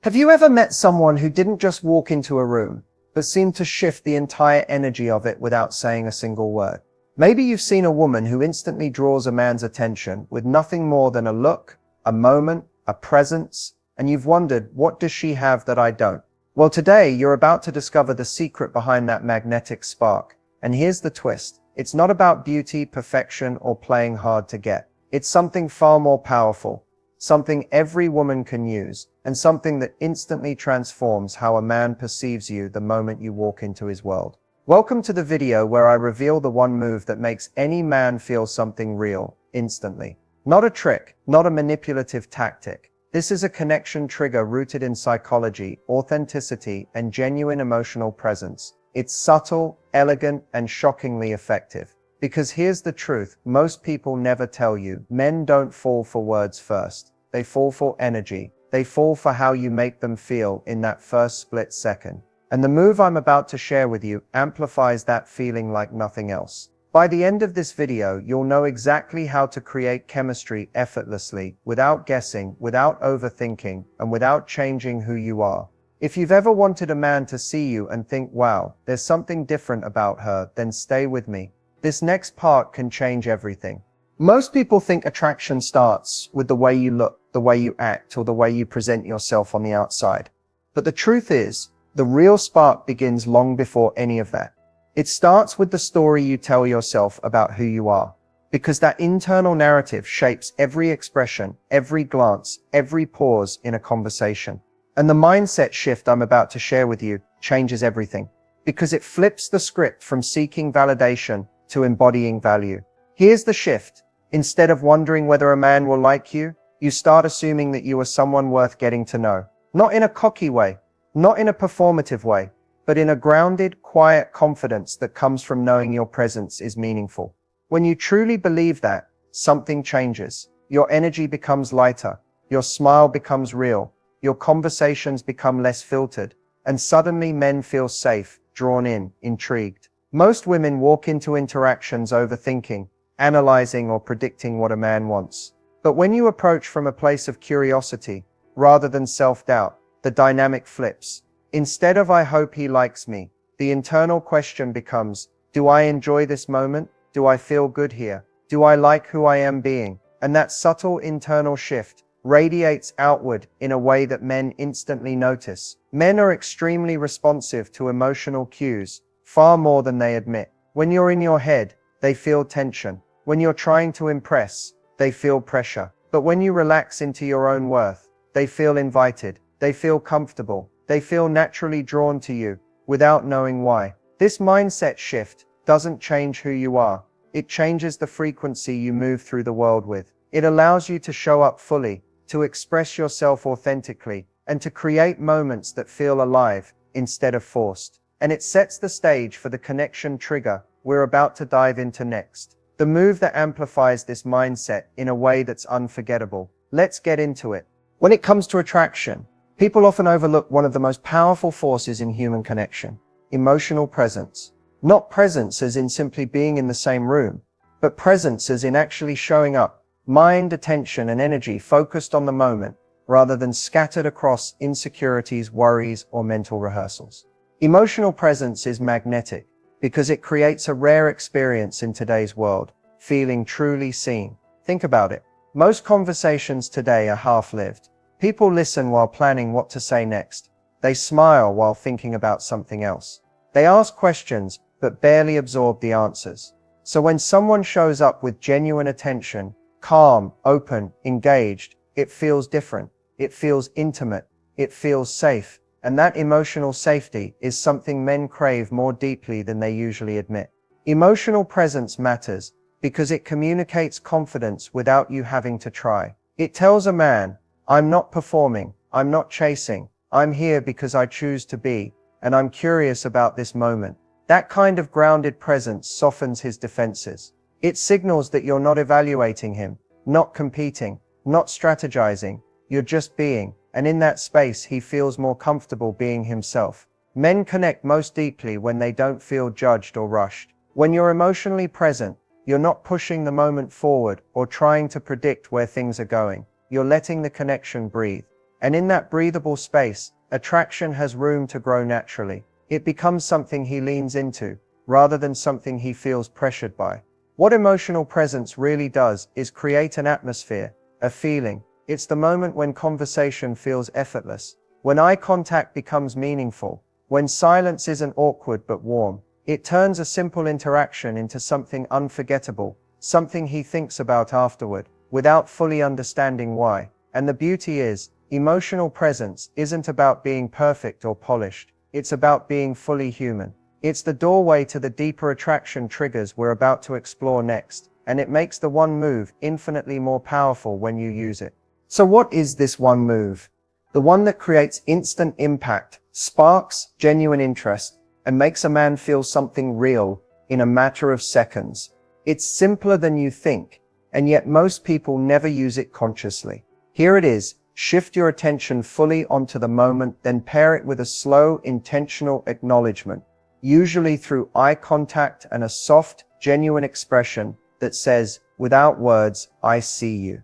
Have you ever met someone who didn't just walk into a room, but seemed to shift the entire energy of it without saying a single word? Maybe you've seen a woman who instantly draws a man's attention with nothing more than a look, a moment, a presence, and you've wondered, what does she have that I don't? Well, today you're about to discover the secret behind that magnetic spark. And here's the twist. It's not about beauty, perfection, or playing hard to get. It's something far more powerful, something every woman can use, and something that instantly transforms how a man perceives you the moment you walk into his world. Welcome to the video where I reveal the one move that makes any man feel something real, instantly. Not a trick, not a manipulative tactic. This is a connection trigger rooted in psychology, authenticity, and genuine emotional presence. It's subtle, elegant, and shockingly effective. Because here's the truth, most people never tell you. Men don't fall for words first. They fall for energy. They fall for how you make them feel in that first split second. And the move I'm about to share with you amplifies that feeling like nothing else. By the end of this video, you'll know exactly how to create chemistry effortlessly, without guessing, without overthinking, and without changing who you are. If you've ever wanted a man to see you and think, wow, there's something different about her, then stay with me. This next part can change everything. Most people think attraction starts with the way you look, the way you act, or the way you present yourself on the outside. But the truth is, the real spark begins long before any of that. It starts with the story you tell yourself about who you are. Because that internal narrative shapes every expression, every glance, every pause in a conversation. And the mindset shift I'm about to share with you changes everything. Because it flips the script from seeking validation to embodying value. Here's the shift. Instead of wondering whether a man will like you, you start assuming that you are someone worth getting to know. Not in a cocky way, not in a performative way, but in a grounded, quiet confidence that comes from knowing your presence is meaningful. When you truly believe that, something changes. Your energy becomes lighter, your smile becomes real, your conversations become less filtered, and suddenly men feel safe, drawn in, intrigued. Most women walk into interactions overthinking, analyzing, or predicting what a man wants. But when you approach from a place of curiosity, rather than self-doubt, the dynamic flips. Instead of "I hope he likes me," the internal question becomes, do I enjoy this moment? Do I feel good here? Do I like who I am being? And that subtle internal shift radiates outward in a way that men instantly notice. Men are extremely responsive to emotional cues, far more than they admit. When you're in your head, they feel tension. When you're trying to impress, they feel pressure. But when you relax into your own worth, they feel invited. They feel comfortable. They feel naturally drawn to you, without knowing why. This mindset shift doesn't change who you are. It changes the frequency you move through the world with. It allows you to show up fully, to express yourself authentically, and to create moments that feel alive, instead of forced. And it sets the stage for the connection trigger we're about to dive into next. The move that amplifies this mindset in a way that's unforgettable. Let's get into it. When it comes to attraction, people often overlook one of the most powerful forces in human connection: emotional presence. Not presence as in simply being in the same room, but presence as in actually showing up. Mind, attention, and energy focused on the moment, rather than scattered across insecurities, worries, or mental rehearsals. Emotional presence is magnetic, because it creates a rare experience in today's world, feeling truly seen. Think about it. Most conversations today are half-lived. People listen while planning what to say next. They smile while thinking about something else. They ask questions, but barely absorb the answers. So when someone shows up with genuine attention, calm, open, engaged, it feels different. It feels intimate. It feels safe. And that emotional safety is something men crave more deeply than they usually admit. Emotional presence matters because it communicates confidence without you having to try. It tells a man, I'm not performing, I'm not chasing, I'm here because I choose to be, and I'm curious about this moment. That kind of grounded presence softens his defenses. It signals that you're not evaluating him, not competing, not strategizing, you're just being. And in that space, he feels more comfortable being himself. Men connect most deeply when they don't feel judged or rushed. When you're emotionally present, you're not pushing the moment forward or trying to predict where things are going. You're letting the connection breathe. And in that breathable space, attraction has room to grow naturally. It becomes something he leans into, rather than something he feels pressured by. What emotional presence really does is create an atmosphere, a feeling. It's the moment when conversation feels effortless, when eye contact becomes meaningful, when silence isn't awkward but warm. It turns a simple interaction into something unforgettable, something he thinks about afterward, without fully understanding why. And the beauty is, emotional presence isn't about being perfect or polished. It's about being fully human. It's the doorway to the deeper attraction triggers we're about to explore next, and it makes the one move infinitely more powerful when you use it. So what is this one move? The one that creates instant impact, sparks genuine interest, and makes a man feel something real in a matter of seconds. It's simpler than you think, and yet most people never use it consciously. Here it is. Shift your attention fully onto the moment, then pair it with a slow, intentional acknowledgement, usually through eye contact and a soft, genuine expression that says, without words, I see you.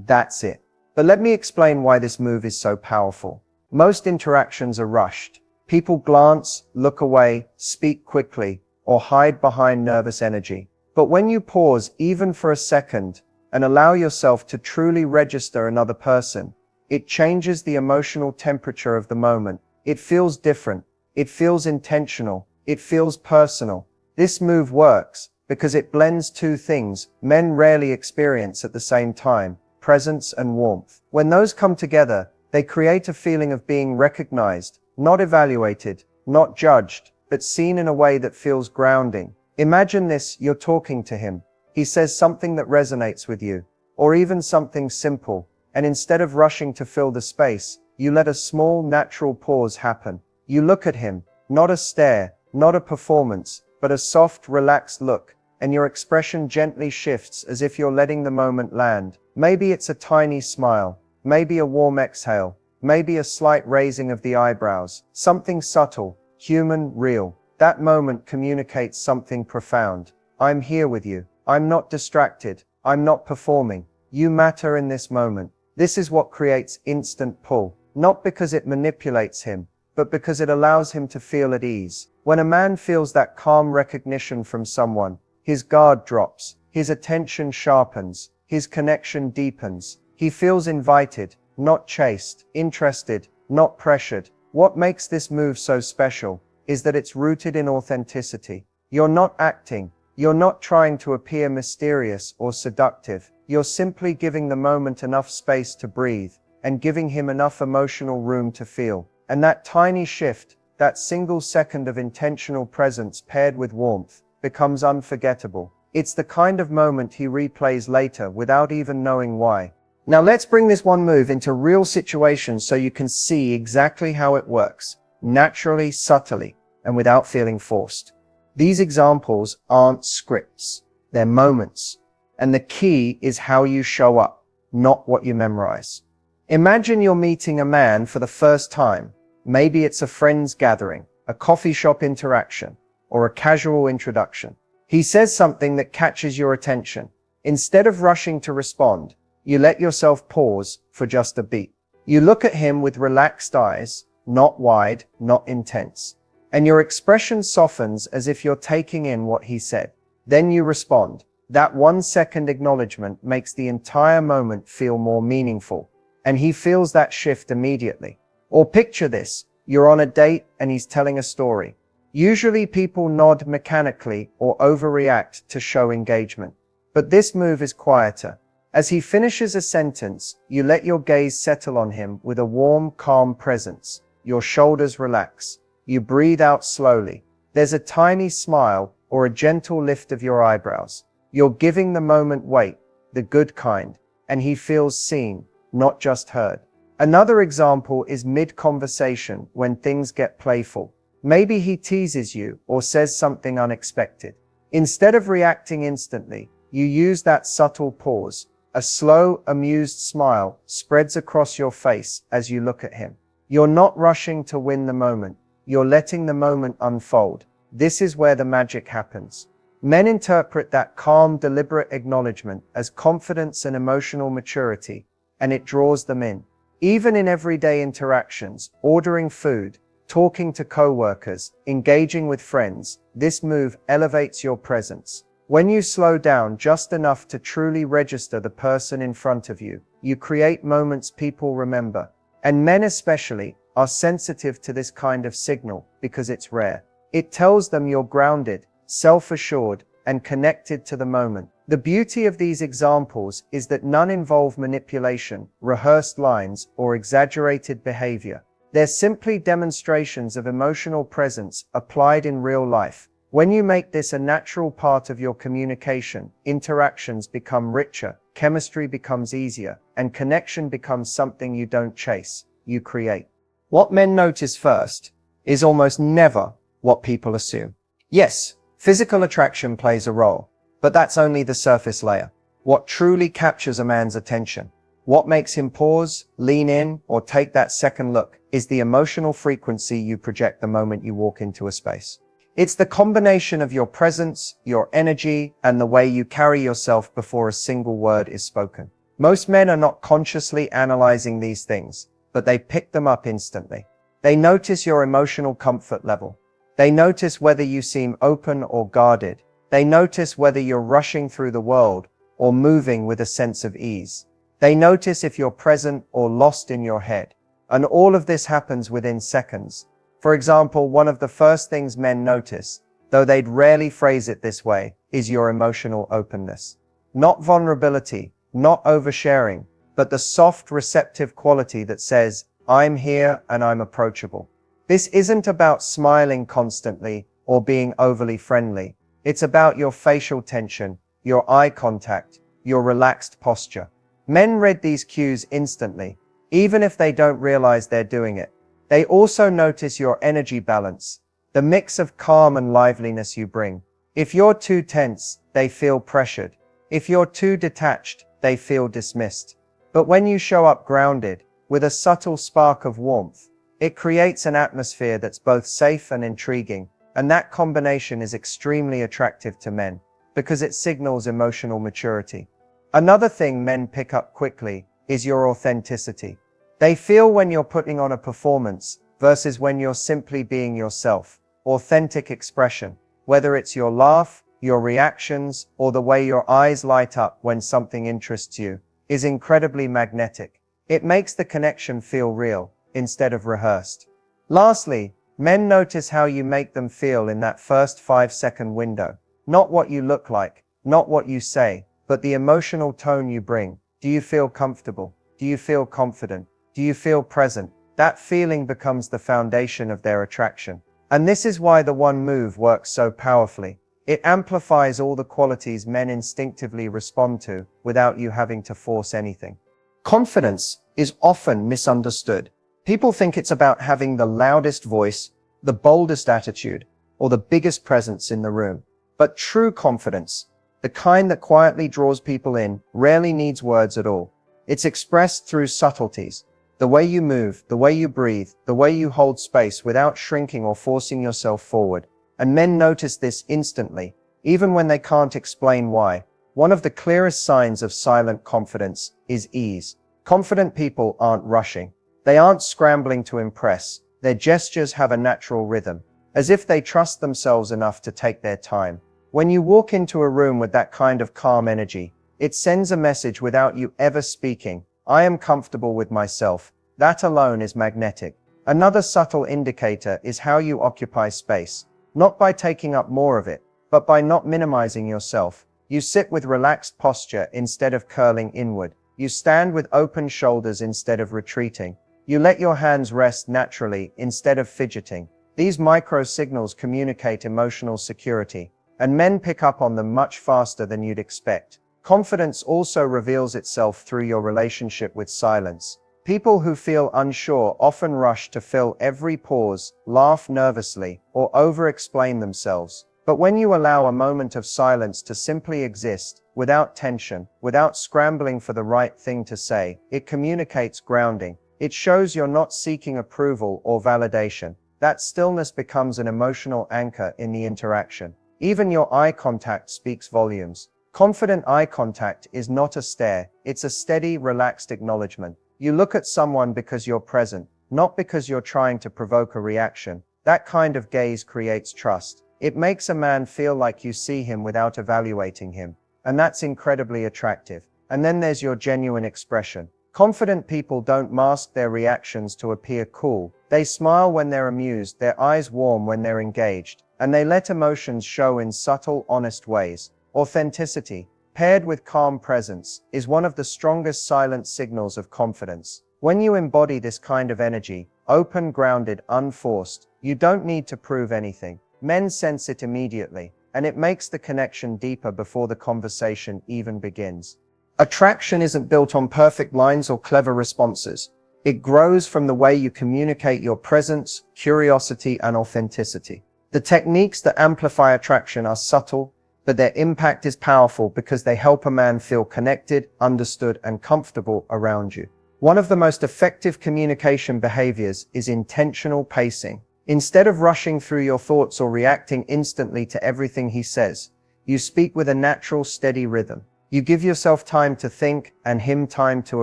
That's it. But let me explain why this move is so powerful. Most interactions are rushed. People glance, look away, speak quickly, or hide behind nervous energy. But when you pause, even for a second, and allow yourself to truly register another person, it changes the emotional temperature of the moment. It feels different. It feels intentional. It feels personal. This move works because it blends two things men rarely experience at the same time: presence and warmth. When those come together, they create a feeling of being recognized, not evaluated, not judged, but seen in a way that feels grounding. Imagine this: you're talking to him. He says something that resonates with you, or even something simple, and instead of rushing to fill the space, you let a small, natural pause happen. You look at him, not a stare, not a performance, but a soft, relaxed look, and your expression gently shifts as if you're letting the moment land. Maybe it's a tiny smile, maybe a warm exhale, maybe a slight raising of the eyebrows, something subtle, human, real. That moment communicates something profound. I'm here with you. I'm not distracted. I'm not performing. You matter in this moment. This is what creates instant pull, not because it manipulates him, but because it allows him to feel at ease. When a man feels that calm recognition from someone, his guard drops, his attention sharpens, his connection deepens. He feels invited, not chased, interested, not pressured. What makes this move so special is that it's rooted in authenticity. You're not acting. You're not trying to appear mysterious or seductive. You're simply giving the moment enough space to breathe and giving him enough emotional room to feel. And that tiny shift, that single second of intentional presence paired with warmth, becomes unforgettable. It's the kind of moment he replays later without even knowing why. Now let's bring this one move into real situations so you can see exactly how it works, naturally, subtly, and without feeling forced. These examples aren't scripts, they're moments. And the key is how you show up, not what you memorize. Imagine you're meeting a man for the first time. Maybe it's a friend's gathering, a coffee shop interaction, or a casual introduction. He says something that catches your attention. Instead of rushing to respond, you let yourself pause for just a beat. You look at him with relaxed eyes, not wide, not intense. And your expression softens as if you're taking in what he said. Then you respond. That 1-second acknowledgement makes the entire moment feel more meaningful, and he feels that shift immediately. Or picture this, you're on a date and he's telling a story. Usually people nod mechanically or overreact to show engagement. But this move is quieter. As he finishes a sentence, you let your gaze settle on him with a warm, calm presence. Your shoulders relax. You breathe out slowly. There's a tiny smile or a gentle lift of your eyebrows. You're giving the moment weight, the good kind, and he feels seen, not just heard. Another example is mid-conversation when things get playful. Maybe he teases you or says something unexpected. Instead of reacting instantly, you use that subtle pause. A slow, amused smile spreads across your face as you look at him. You're not rushing to win the moment. You're letting the moment unfold. This is where the magic happens. Men interpret that calm, deliberate acknowledgement as confidence and emotional maturity, and it draws them in. Even in everyday interactions, ordering food, talking to coworkers, engaging with friends, this move elevates your presence. When you slow down just enough to truly register the person in front of you, you create moments people remember. And men especially are sensitive to this kind of signal because it's rare. It tells them you're grounded, self-assured, and connected to the moment. The beauty of these examples is that none involve manipulation, rehearsed lines, or exaggerated behavior. They're simply demonstrations of emotional presence applied in real life. When you make this a natural part of your communication, interactions become richer, chemistry becomes easier, and connection becomes something you don't chase, you create. What men notice first is almost never what people assume. Yes, physical attraction plays a role, but that's only the surface layer. What truly captures a man's attention, what makes him pause, lean in, or take that second look, is the emotional frequency you project the moment you walk into a space. It's the combination of your presence, your energy, and the way you carry yourself before a single word is spoken. Most men are not consciously analyzing these things, but they pick them up instantly. They notice your emotional comfort level. They notice whether you seem open or guarded. They notice whether you're rushing through the world or moving with a sense of ease. They notice if you're present or lost in your head. And all of this happens within seconds. For example, one of the first things men notice, though they'd rarely phrase it this way, is your emotional openness. Not vulnerability, not oversharing, but the soft, receptive quality that says, I'm here and I'm approachable. This isn't about smiling constantly or being overly friendly. It's about your facial tension, your eye contact, your relaxed posture. Men read these cues instantly, even if they don't realize they're doing it. They also notice your energy balance, the mix of calm and liveliness you bring. If you're too tense, they feel pressured. If you're too detached, they feel dismissed. But when you show up grounded, with a subtle spark of warmth, it creates an atmosphere that's both safe and intriguing, and that combination is extremely attractive to men, because it signals emotional maturity. Another thing men pick up quickly is your authenticity. They feel when you're putting on a performance versus when you're simply being yourself. Authentic expression, whether it's your laugh, your reactions, or the way your eyes light up when something interests you, is incredibly magnetic. It makes the connection feel real, instead of rehearsed. Lastly, men notice how you make them feel in that first 5-second window. Not what you look like, not what you say, but the emotional tone you bring. Do you feel comfortable? Do you feel confident? Do you feel present? That feeling becomes the foundation of their attraction. And this is why the one move works so powerfully. It amplifies all the qualities men instinctively respond to without you having to force anything. Confidence is often misunderstood. People think it's about having the loudest voice, the boldest attitude, or the biggest presence in the room. But true confidence, the kind that quietly draws people in, rarely needs words at all. It's expressed through subtleties. The way you move, the way you breathe, the way you hold space without shrinking or forcing yourself forward. And men notice this instantly, even when they can't explain why. One of the clearest signs of silent confidence is ease. Confident people aren't rushing. They aren't scrambling to impress. Their gestures have a natural rhythm, as if they trust themselves enough to take their time. When you walk into a room with that kind of calm energy, it sends a message without you ever speaking. I am comfortable with myself. That alone is magnetic. Another subtle indicator is how you occupy space. Not by taking up more of it, but by not minimizing yourself. You sit with relaxed posture instead of curling inward. You stand with open shoulders instead of retreating. You let your hands rest naturally instead of fidgeting. These micro signals communicate emotional security, and men pick up on them much faster than you'd expect. Confidence also reveals itself through your relationship with silence. People who feel unsure often rush to fill every pause, laugh nervously, or over-explain themselves. But when you allow a moment of silence to simply exist, without tension, without scrambling for the right thing to say, it communicates grounding. It shows you're not seeking approval or validation. That stillness becomes an emotional anchor in the interaction. Even your eye contact speaks volumes. Confident eye contact is not a stare, it's a steady, relaxed acknowledgement. You look at someone because you're present, not because you're trying to provoke a reaction. That kind of gaze creates trust. It makes a man feel like you see him without evaluating him. And that's incredibly attractive. And then there's your genuine expression. Confident people don't mask their reactions to appear cool. They smile when they're amused, their eyes warm when they're engaged, and they let emotions show in subtle, honest ways. Authenticity, paired with calm presence, is one of the strongest silent signals of confidence. When you embody this kind of energy, open, grounded, unforced, you don't need to prove anything. Men sense it immediately, and it makes the connection deeper before the conversation even begins. Attraction isn't built on perfect lines or clever responses. It grows from the way you communicate your presence, curiosity, and authenticity. The techniques that amplify attraction are subtle, but their impact is powerful because they help a man feel connected, understood, and comfortable around you. One of the most effective communication behaviors is intentional pacing. Instead of rushing through your thoughts or reacting instantly to everything he says, you speak with a natural, steady rhythm. You give yourself time to think and him time to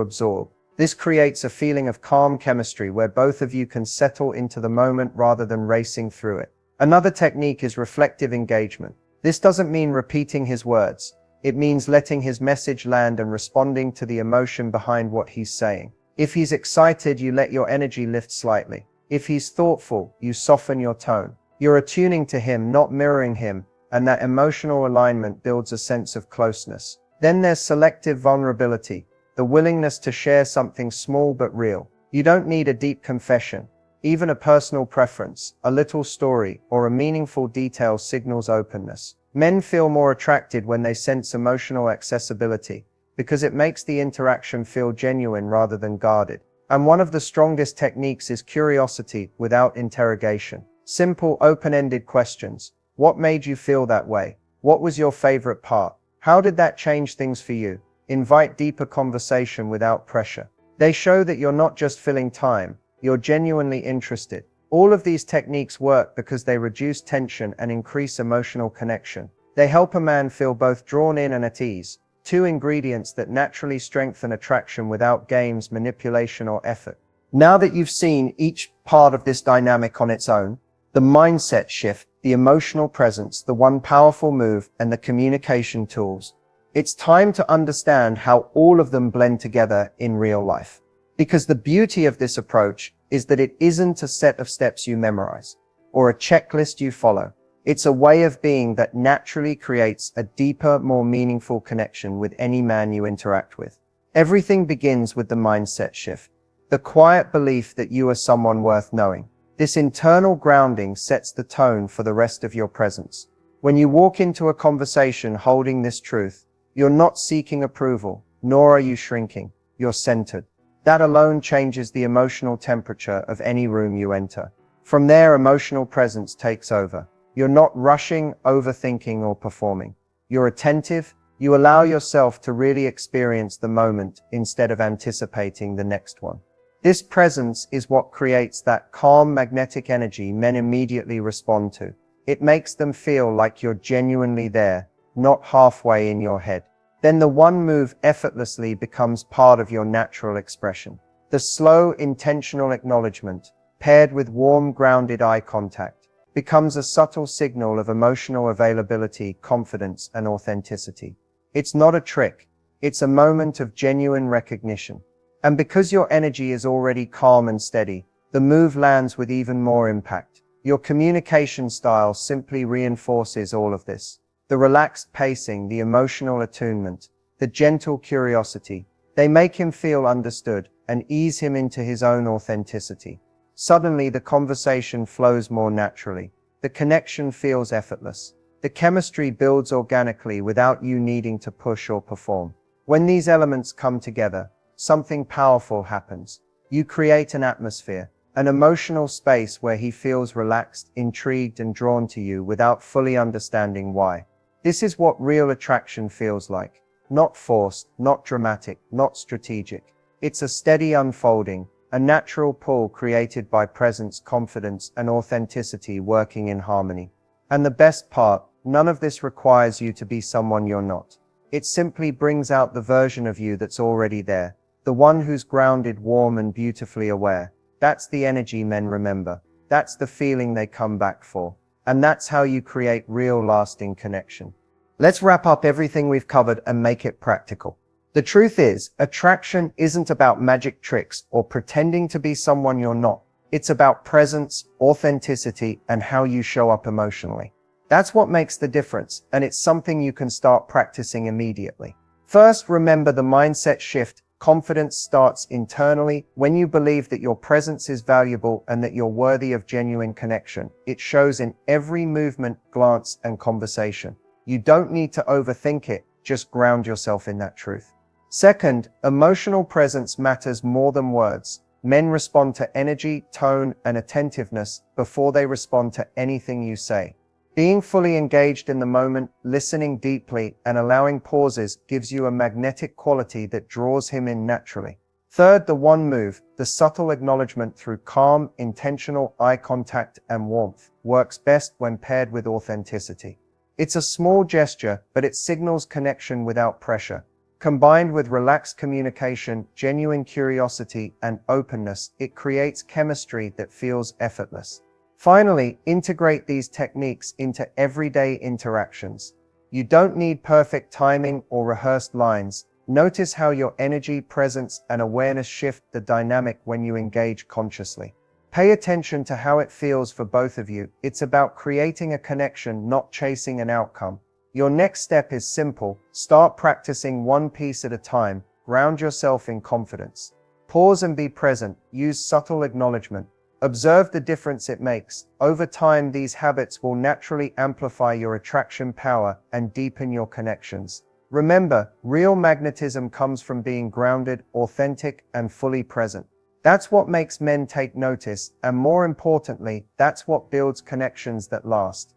absorb. This creates a feeling of calm chemistry where both of you can settle into the moment rather than racing through it. Another technique is reflective engagement. This doesn't mean repeating his words. It means letting his message land and responding to the emotion behind what he's saying. If he's excited, you let your energy lift slightly. If he's thoughtful, you soften your tone. You're attuning to him, not mirroring him, and that emotional alignment builds a sense of closeness. Then there's selective vulnerability, the willingness to share something small but real. You don't need a deep confession. Even a personal preference, a little story, or a meaningful detail signals openness. Men feel more attracted when they sense emotional accessibility, because it makes the interaction feel genuine rather than guarded. And one of the strongest techniques is curiosity without interrogation. Simple, open-ended questions. What made you feel that way? What was your favorite part? How did that change things for you? Invite deeper conversation without pressure. They show that you're not just filling time, you're genuinely interested. All of these techniques work because they reduce tension and increase emotional connection. They help a man feel both drawn in and at ease, two ingredients that naturally strengthen attraction without games, manipulation, or effort. Now that you've seen each part of this dynamic on its own, the mindset shift, the emotional presence, the one powerful move, and the communication tools, it's time to understand how all of them blend together in real life. Because the beauty of this approach is that it isn't a set of steps you memorize or a checklist you follow. It's a way of being that naturally creates a deeper, more meaningful connection with any man you interact with. Everything begins with the mindset shift, the quiet belief that you are someone worth knowing. This internal grounding sets the tone for the rest of your presence. When you walk into a conversation holding this truth, you're not seeking approval, nor are you shrinking. You're centered. That alone changes the emotional temperature of any room you enter. From there, emotional presence takes over. You're not rushing, overthinking, or performing. You're attentive. You allow yourself to really experience the moment instead of anticipating the next one. This presence is what creates that calm, magnetic energy men immediately respond to. It makes them feel like you're genuinely there, not halfway in your head. Then the one move effortlessly becomes part of your natural expression. The slow, intentional acknowledgement, paired with warm, grounded eye contact, becomes a subtle signal of emotional availability, confidence, and authenticity. It's not a trick. It's a moment of genuine recognition. And because your energy is already calm and steady, the move lands with even more impact. Your communication style simply reinforces all of this. The relaxed pacing, the emotional attunement, the gentle curiosity, they make him feel understood and ease him into his own authenticity. Suddenly, the conversation flows more naturally. The connection feels effortless. The chemistry builds organically without you needing to push or perform. When these elements come together, something powerful happens. You create an atmosphere, an emotional space where he feels relaxed, intrigued, and drawn to you without fully understanding why. This is what real attraction feels like. Not forced, not dramatic, not strategic. It's a steady unfolding, a natural pull created by presence, confidence, and authenticity working in harmony. And the best part, none of this requires you to be someone you're not. It simply brings out the version of you that's already there. The one who's grounded, warm, and beautifully aware. That's the energy men remember. That's the feeling they come back for. And that's how you create real lasting connection. Let's wrap up everything we've covered and make it practical. The truth is, attraction isn't about magic tricks or pretending to be someone you're not. It's about presence, authenticity, and how you show up emotionally. That's what makes the difference, and it's something you can start practicing immediately. First, remember the mindset shift. Confidence starts internally. When you believe that your presence is valuable and that you're worthy of genuine connection, it shows in every movement, glance, and conversation. You don't need to overthink it, just ground yourself in that truth. Second, emotional presence matters more than words. Men respond to energy, tone, and attentiveness before they respond to anything you say. Being fully engaged in the moment, listening deeply, and allowing pauses gives you a magnetic quality that draws him in naturally. Third, the one move, the subtle acknowledgement through calm, intentional eye contact and warmth, works best when paired with authenticity. It's a small gesture, but it signals connection without pressure. Combined with relaxed communication, genuine curiosity, and openness, it creates chemistry that feels effortless. Finally, integrate these techniques into everyday interactions. You don't need perfect timing or rehearsed lines. Notice how your energy, presence, and awareness shift the dynamic when you engage consciously. Pay attention to how it feels for both of you. It's about creating a connection, not chasing an outcome. Your next step is simple. Start practicing one piece at a time. Ground yourself in confidence. Pause and be present. Use subtle acknowledgement. Observe the difference it makes. Over time, these habits will naturally amplify your attraction power and deepen your connections. Remember, real magnetism comes from being grounded, authentic, and fully present. That's what makes men take notice, and more importantly, that's what builds connections that last.